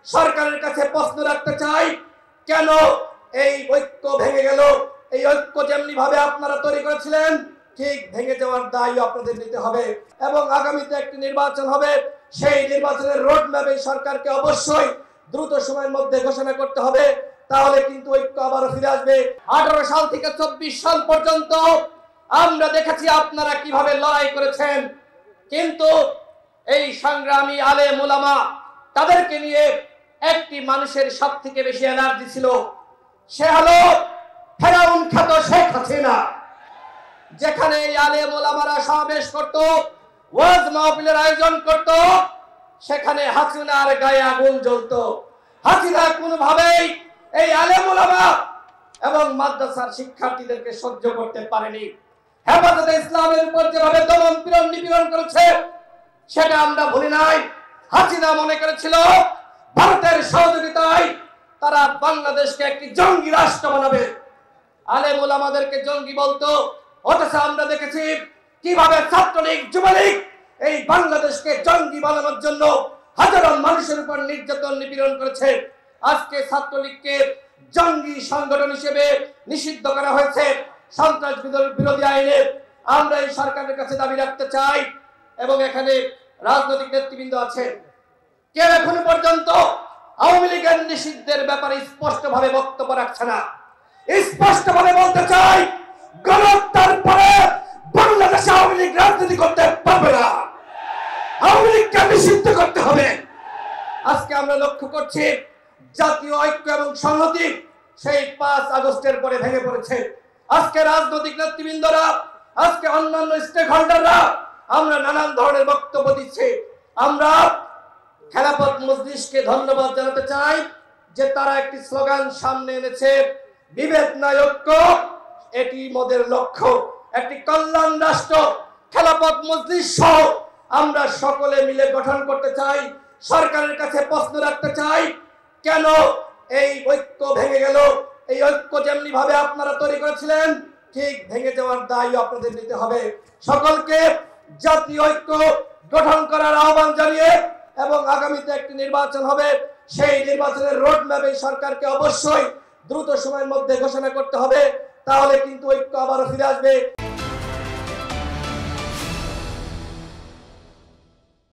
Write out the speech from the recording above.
সরকারের কাছে প্রশ্ন রাখতে চাই, কেন এই ঐক্য ভেঙে গেল? এই ঐক্য যেমনি ভাবে আপনারা তৈরি করেছিলেন, ঠিক ভেঙে যাওয়ার দায় আপনাদের নিতে হবে। এবং আগামীতে একটি নির্বাচন হবে, সেই নির্বাচনের রোড ম্যাপ এই সরকারকে অবশ্যই দ্রুত সময়ের মধ্যে ঘোষণা করতে হবে, তাহলে কিন্তু ঐক্য আবারও ফিরে আসবে। 18 সাল থেকে 24 সাল পর্যন্ত আমরা দেখেছি আপনারা কিভাবে লড়াই করেছেন, কিন্তু এই সংগ্রামী আলেম ওলামা তাদেরকে নিয়ে একটি মানুষের সব থেকে বেশি এনার্জি ছিল, সে হলো ফেরাউন খ্যাত শেখ হাসিনা। যেখানে এই আলেম ওলামারা সমাবেশ করত, ওয়াজ মাহফিলের আয়োজন করত, সেখানে হাসিনার গায়ে আগুন জ্বলত। হাসিনা কোনোভাবেই এই আলেম ওলামা এবং মাদ্রাসার শিক্ষার্থীদেরকে সহ্য করতে পারেনি। হেফাজতে ইসলামের উপর যেভাবে দমন পীড়ন নিপীড়ন করেছে সেটা আমরা ভুলি নাই। হাসিনা মনে করেছিল ভারতের সহযোগিতায় তারা বাংলাদেশকে একটি জঙ্গি রাষ্ট্র বানাবে, আলেম ওলামাদেরকে জঙ্গি বলতো। অথচ আমরা দেখেছি কিভাবে ছাত্রলীগ যুবলীগ এই বাংলাদেশকে জঙ্গি বানানোর জন্য হাজারো মানুষের উপর নির্যাতন নিপীড়ন করেছে। আজকে ছাত্রলীগকে জঙ্গি সংগঠন হিসেবে নিষিদ্ধ করা হয়েছে সন্ত্রাস বিরোধী আইনে। আমরা এই সরকারের কাছে দাবি রাখতে চাই, এবং এখানে রাজনৈতিক নেতৃবৃন্দ আছে, কেউ এখনো পর্যন্ত আওয়ামী লীগের নিষিদ্ধের ব্যাপারে স্পষ্টভাবে বক্তব্য রাখছে না। স্পষ্টভাবে বলতে চাই, গণহত্যার পরে বাংলাদেশে আওয়ামী লীগ রাজনীতি করতে পারবে না, আওয়ামী লীগকে নিষিদ্ধ করতে হবে। আজকে আমরা লক্ষ্য করছি জাতীয় ঐক্য এবং সংহতি সেই 5 আগস্টের পরে ভেঙে পড়েছে। আজকে রাজনৈতিক নেতৃবৃন্দরা, আজকে অন্যান্য স্টেক হোল্ডাররা আমরা নানান ধরনের বক্তব্য দিচ্ছি। আমরা খেলাফত মজলিসকে ধন্যবাদ জানাতে চাই যে তারা একটি স্লোগান সামনে এনেছে, বিভেদ নাই ঐক্য, এটি মোদের লক্ষ্য। একটি কল্যাণ রাষ্ট্র খেলাফত মজলিস সহ আমরা সকলে মিলে গঠন করতে চাই। সরকারের কাছে প্রশ্ন রাখতে চাই, কেন এই ঐক্য ভেঙে গেল? এই ঐক্য যেমনি ভাবে আপনারা তৈরি করেছিলেন, ঠিক ভেঙে যাওয়ার দায় আপনাদের নিতে হবে। সকলকে জাতীয় ঐক্য গঠন করার আহ্বান জানিয়ে, এবং আগামীতে একটি নির্বাচন হবে, সেই নির্বাচনের রোড ম্যাপ এই সরকারকে অবশ্যই দ্রুত সময়ের মধ্যে ঘোষণা করতে হবে, তাহলে কিন্তু ঐক্য আবারও ফিরে আসবে।